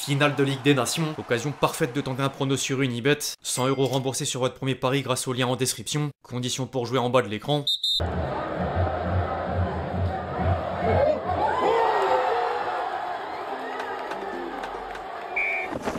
Finale de Ligue des Nations, occasion parfaite de tenter un prono sur Unibet. 100 € remboursés sur votre premier pari grâce au lien en description. Conditions pour jouer en bas de l'écran.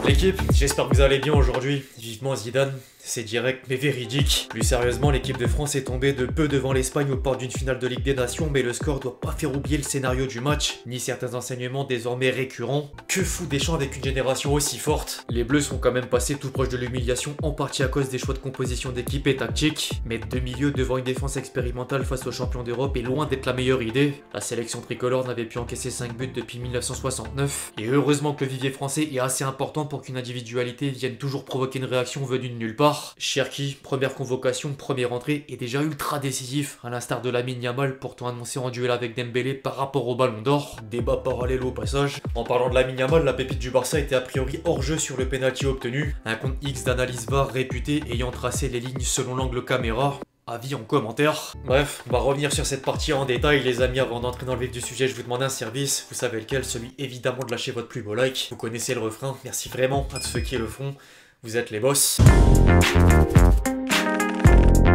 L'équipe, j'espère que vous allez bien aujourd'hui. Vivement Zidane, c'est direct mais véridique. Plus sérieusement, l'équipe de France est tombée de peu devant l'Espagne aux portes d'une finale de Ligue des Nations, mais le score doit pas faire oublier le scénario du match, ni certains enseignements désormais récurrents. Que fout Deschamps avec une génération aussi forte? Les Bleus sont quand même passés tout proche de l'humiliation, en partie à cause des choix de composition d'équipe et tactique. Mettre deux milieux devant une défense expérimentale face aux champions d'Europe est loin d'être la meilleure idée. La sélection tricolore n'avait pu encaisser 5 buts depuis 1969, et heureusement que le vivier français est assez important pour qu'une individualité vienne toujours provoquer une réaction venue de nulle part. Cherki, première convocation, première entrée, est déjà ultra décisif, à l'instar de Lamine Yamal, pourtant annoncé en duel avec Dembélé par rapport au Ballon d'Or. Débat parallèle au passage. En parlant de Lamine Yamal, la pépite du Barça était a priori hors jeu sur le penalty obtenu. Un compte X d'analyse VAR réputé ayant tracé les lignes selon l'angle caméra. Avis en commentaire. Bref, on va revenir sur cette partie en détail les amis. Avant d'entrer dans le vif du sujet, je vous demande un service. Vous savez lequel? Celui évidemment de lâcher votre plus beau like. Vous connaissez le refrain. Merci vraiment à tous ceux qui le font. Vous êtes les boss.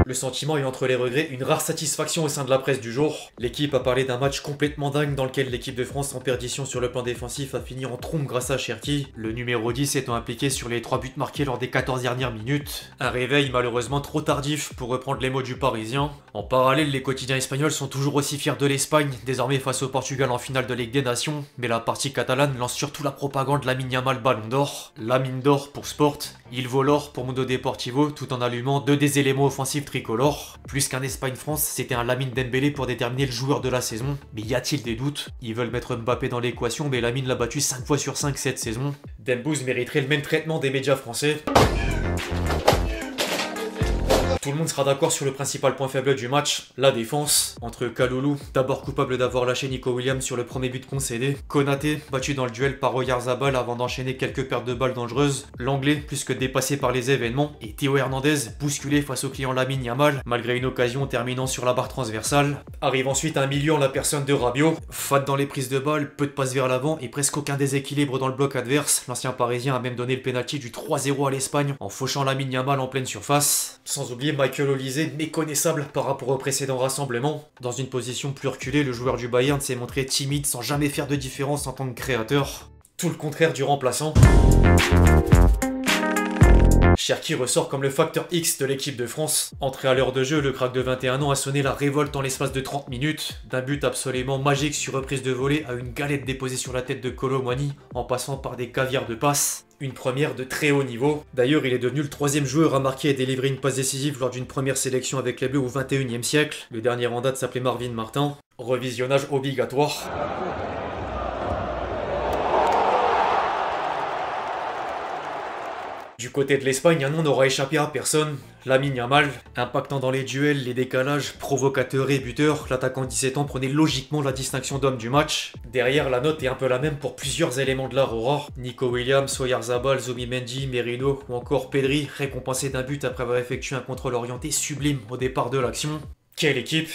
Le sentiment est entre les regrets, une rare satisfaction au sein de la presse du jour. L'équipe a parlé d'un match complètement dingue dans lequel l'équipe de France en perdition sur le plan défensif a fini en trompe grâce à Cherki, le numéro 10 étant impliqué sur les 3 buts marqués lors des 14 dernières minutes. Un réveil malheureusement trop tardif pour reprendre les mots du Parisien. En parallèle, les quotidiens espagnols sont toujours aussi fiers de l'Espagne, désormais face au Portugal en finale de Ligue des Nations, mais la partie catalane lance surtout la propagande de Lamine Yamal Ballon d'Or. Lamine d'Or pour Sport, il vaut l'or pour Mundo Deportivo tout en allumant deux des éléments offensifs tricolores. Plus qu'un Espagne-France, c'était un Lamine Dembélé pour déterminer le joueur de la saison. Mais y a-t-il des doutes? Ils veulent mettre Mbappé dans l'équation, mais Lamine l'a battu 5 fois sur 5 cette saison. Dembouz mériterait le même traitement des médias français. Tout le monde sera d'accord sur le principal point faible du match, la défense. Entre Kalulu, d'abord coupable d'avoir lâché Nico Williams sur le premier but concédé, Konaté, battu dans le duel par Oyarzabal avant d'enchaîner quelques pertes de balles dangereuses, l'anglais plus que dépassé par les événements, et Théo Hernandez, bousculé face au client Lamine Yamal, malgré une occasion terminant sur la barre transversale. Arrive ensuite un milieu en la personne de Rabiot, fat dans les prises de balles, peu de passes vers l'avant et presque aucun déséquilibre dans le bloc adverse. L'ancien parisien a même donné le pénalty du 3-0 à l'Espagne en fauchant Lamine Yamal en pleine surface. Sans oublier Michael Olise, méconnaissable par rapport au précédent rassemblement. Dans une position plus reculée, le joueur du Bayern s'est montré timide sans jamais faire de différence en tant que créateur. Tout le contraire du remplaçant. Cherki ressort comme le facteur X de l'équipe de France. Entré à l'heure de jeu, le crack de 21 ans a sonné la révolte en l'espace de 30 minutes. D'un but absolument magique sur reprise de volée à une galette déposée sur la tête de Kolo Muani, en passant par des caviars de passes. Une première de très haut niveau. D'ailleurs, il est devenu le 3e joueur à marquer et délivrer une passe décisive lors d'une première sélection avec les Bleus au 21e siècle. Le dernier en date s'appelait Marvin Martin. Revisionnage obligatoire. Du côté de l'Espagne, un nom n'aura échappé à personne. Lamine Yamal, impactant dans les duels, les décalages, provocateur et buteur, l'attaquant de 17 ans prenait logiquement la distinction d'homme du match. Derrière, la note est un peu la même pour plusieurs éléments de l'Aurora. Nico Williams, Oyarzabal, Zubimendi, Merino ou encore Pedri, récompensé d'un but après avoir effectué un contrôle orienté sublime au départ de l'action. Quelle équipe!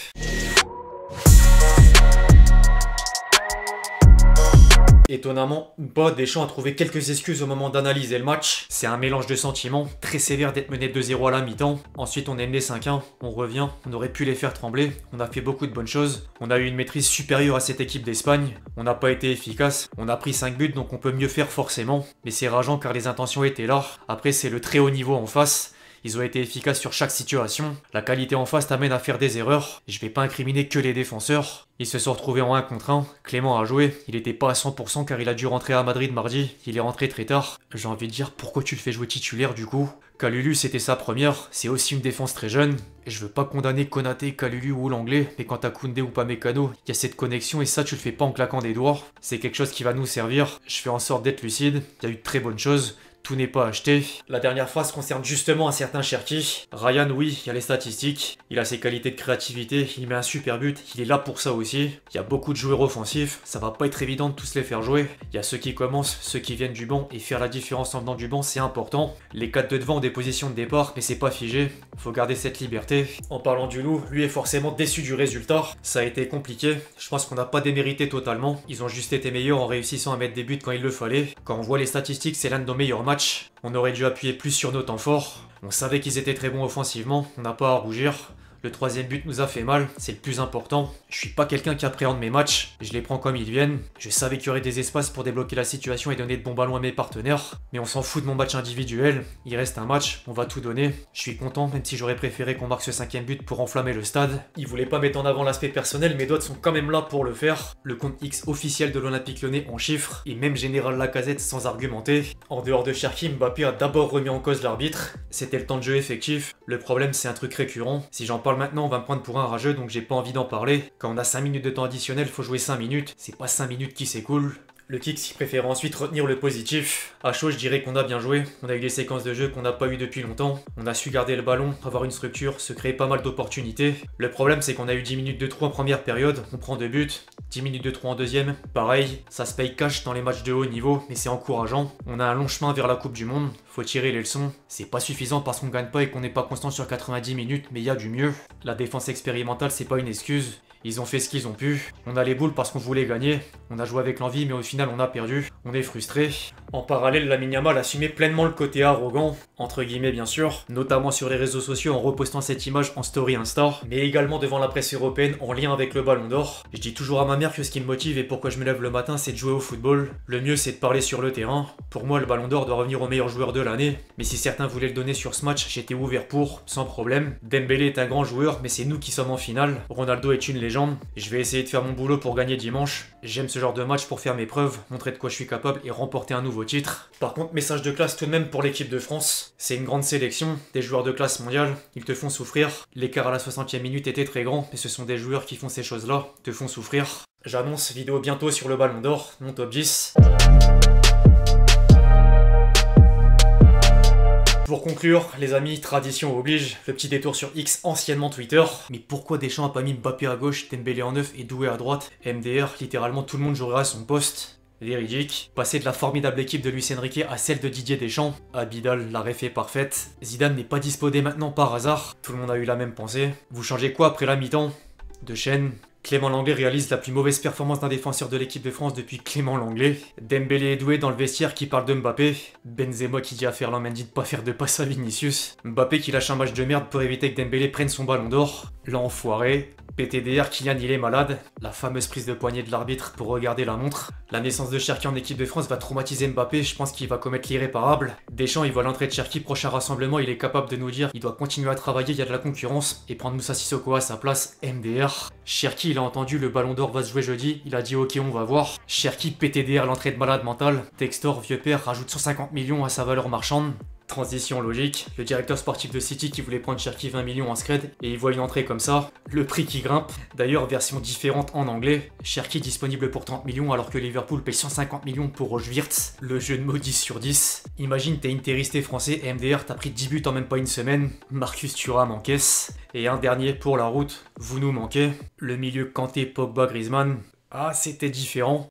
Étonnamment ou pas, Deschamps a trouvé quelques excuses au moment d'analyser le match. C'est un mélange de sentiments, très sévère d'être mené 2-0 à la mi-temps. Ensuite on aime les 5-1, on revient, on aurait pu les faire trembler, on a fait beaucoup de bonnes choses. On a eu une maîtrise supérieure à cette équipe d'Espagne, on n'a pas été efficace, on a pris 5 buts donc on peut mieux faire forcément. Mais c'est rageant car les intentions étaient là. Après c'est le très haut niveau en face. Ils ont été efficaces sur chaque situation. La qualité en face t'amène à faire des erreurs. Je vais pas incriminer que les défenseurs. Ils se sont retrouvés en 1 contre 1. Clément a joué. Il était pas à 100% car il a dû rentrer à Madrid mardi. Il est rentré très tard. J'ai envie de dire pourquoi tu le fais jouer titulaire du coup? Kalulu c'était sa première. C'est aussi une défense très jeune. Et je veux pas condamner Konaté, Kalulu ou l'anglais. Mais quand t'as Koundé ou Pamecano, il y a cette connexion et ça tu le fais pas en claquant des doigts. C'est quelque chose qui va nous servir. Je fais en sorte d'être lucide. Il y a eu de très bonnes choses. tout n'est pas acheté. La dernière phrase concerne justement un certain Cherki. Ryan, oui, il y a les statistiques, il a ses qualités de créativité, il met un super but, il est là pour ça aussi. Il y a beaucoup de joueurs offensifs, ça va pas être évident de tous les faire jouer. Il y a ceux qui commencent, ceux qui viennent du banc, et faire la différence en venant du banc, c'est important. Les 4 de devant ont des positions de départ, mais c'est pas figé, faut garder cette liberté. En parlant du loup, lui est forcément déçu du résultat. Ça a été compliqué, je pense qu'on n'a pas démérité totalement. Ils ont juste été meilleurs en réussissant à mettre des buts quand il le fallait. Quand on voit les statistiques, c'est l'un de nos meilleurs matchs. On aurait dû appuyer plus sur nos temps forts. On savait qu'ils étaient très bons offensivement, on n'a pas à rougir. Le 3e but nous a fait mal, c'est le plus important. Je suis pas quelqu'un qui appréhende mes matchs, je les prends comme ils viennent. Je savais qu'il y aurait des espaces pour débloquer la situation et donner de bons ballons à mes partenaires. Mais on s'en fout de mon match individuel, il reste un match, on va tout donner. Je suis content, même si j'aurais préféré qu'on marque ce 5e but pour enflammer le stade. Ils voulaient pas mettre en avant l'aspect personnel, mes doigts sont quand même là pour le faire. Le compte X officiel de l'Olympique Lyonnais en chiffres, et même Général Lacazette sans argumenter. En dehors de Cherki, Mbappé a d'abord remis en cause l'arbitre. C'était le temps de jeu effectif. Le problème, c'est un truc récurrent. Si j'en parle maintenant, on va me prendre pour un rageux, donc j'ai pas envie d'en parler. Quand on a 5 minutes de temps additionnel, faut jouer 5 minutes. C'est pas 5 minutes qui s'écoulent. Le Kicks, il préfère ensuite retenir le positif. À chaud, je dirais qu'on a bien joué. On a eu des séquences de jeu qu'on n'a pas eu depuis longtemps. On a su garder le ballon, avoir une structure, se créer pas mal d'opportunités. Le problème, c'est qu'on a eu 10 minutes de trou en première période. On prend 2 buts. 10 minutes de trou en deuxième. Pareil, ça se paye cash dans les matchs de haut niveau, mais c'est encourageant. On a un long chemin vers la Coupe du Monde. Faut tirer les leçons. C'est pas suffisant parce qu'on gagne pas et qu'on n'est pas constant sur 90 minutes, mais il y a du mieux. La défense expérimentale, c'est pas une excuse. Ils ont fait ce qu'ils ont pu. On a les boules parce qu'on voulait gagner. On a joué avec l'envie, mais au final, on a perdu. On est frustré. En parallèle, Lamine Yamal assumait pleinement le côté arrogant, entre guillemets bien sûr, notamment sur les réseaux sociaux en repostant cette image en story Insta, mais également devant la presse européenne en lien avec le Ballon d'Or. Je dis toujours à ma mère que ce qui me motive et pourquoi je me lève le matin, c'est de jouer au football. Le mieux, c'est de parler sur le terrain. Pour moi, le Ballon d'Or doit revenir au meilleur joueur de l'année, mais si certains voulaient le donner sur ce match, j'étais ouvert pour, sans problème. Dembélé est un grand joueur, mais c'est nous qui sommes en finale. Ronaldo est une légende. Je vais essayer de faire mon boulot pour gagner dimanche. J'aime ce genre de match pour faire mes preuves, montrer de quoi je suis capable et remporter un nouveau titre. Par contre, message de classe tout de même pour l'équipe de France. C'est une grande sélection, des joueurs de classe mondiale, ils te font souffrir. L'écart à la 60e minute était très grand, mais ce sont des joueurs qui font ces choses-là, te font souffrir. J'annonce vidéo bientôt sur le Ballon d'Or, mon top 10. Pour conclure, les amis, tradition oblige, le petit détour sur X, anciennement Twitter. Mais pourquoi Deschamps a pas mis Mbappé à gauche, Dembélé en 9 et Doué à droite? MDR, littéralement tout le monde jouera à son poste. Véridique. Passer de la formidable équipe de Luis Enrique à celle de Didier Deschamps. Abidal, la ref est parfaite. Zidane n'est pas dispo dès maintenant par hasard. Tout le monde a eu la même pensée. Vous changez quoi après la mi-temps? De chaîne. Clément Lenglet réalise la plus mauvaise performance d'un défenseur de l'équipe de France depuis Clément Lenglet. Dembélé et Doué dans le vestiaire qui parle de Mbappé. Benzema qui dit à Ferland Mendy de pas faire de passe à Vinicius. Mbappé qui lâche un match de merde pour éviter que Dembélé prenne son ballon d'or. L'enfoiré. PTDR, Kylian il est malade. La fameuse prise de poignet de l'arbitre pour regarder la montre. La naissance de Cherki en équipe de France va traumatiser Mbappé, je pense qu'il va commettre l'irréparable. Deschamps il voit l'entrée de Cherki, prochain rassemblement, il est capable de nous dire il doit continuer à travailler, il y a de la concurrence, et prendre Moussa Sissoko à sa place, MDR. Cherki il a entendu le Ballon d'Or va se jouer jeudi, il a dit ok on va voir. Cherki PTDR l'entrée de malade mentale. Textor, vieux père, rajoute 150 millions à sa valeur marchande. Transition logique, le directeur sportif de City qui voulait prendre Cherki 20 millions en scred et il voit une entrée comme ça, le prix qui grimpe, d'ailleurs version différente en anglais, Cherki disponible pour 30 millions alors que Liverpool paye 150 millions pour Roche-Wirtz, le jeu de mots 10 sur 10. Imagine t'es interisté français et MDR t'as pris 10 buts en même pas une semaine, Marcus Thuram encaisse. Et un dernier pour la route, vous nous manquez, le milieu Kanté, Pogba, Griezmann, ah c'était différent.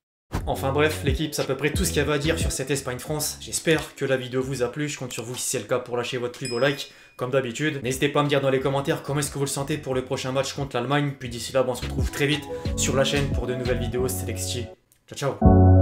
Enfin bref, l'équipe, c'est à peu près tout ce qu'il y avait à dire sur cette Espagne-France. J'espère que la vidéo vous a plu, je compte sur vous si c'est le cas pour lâcher votre plus beau like, comme d'habitude. N'hésitez pas à me dire dans les commentaires comment est-ce que vous le sentez pour le prochain match contre l'Allemagne. Puis d'ici là, on se retrouve très vite sur la chaîne pour de nouvelles vidéos. C'était Lexti. Ciao ciao.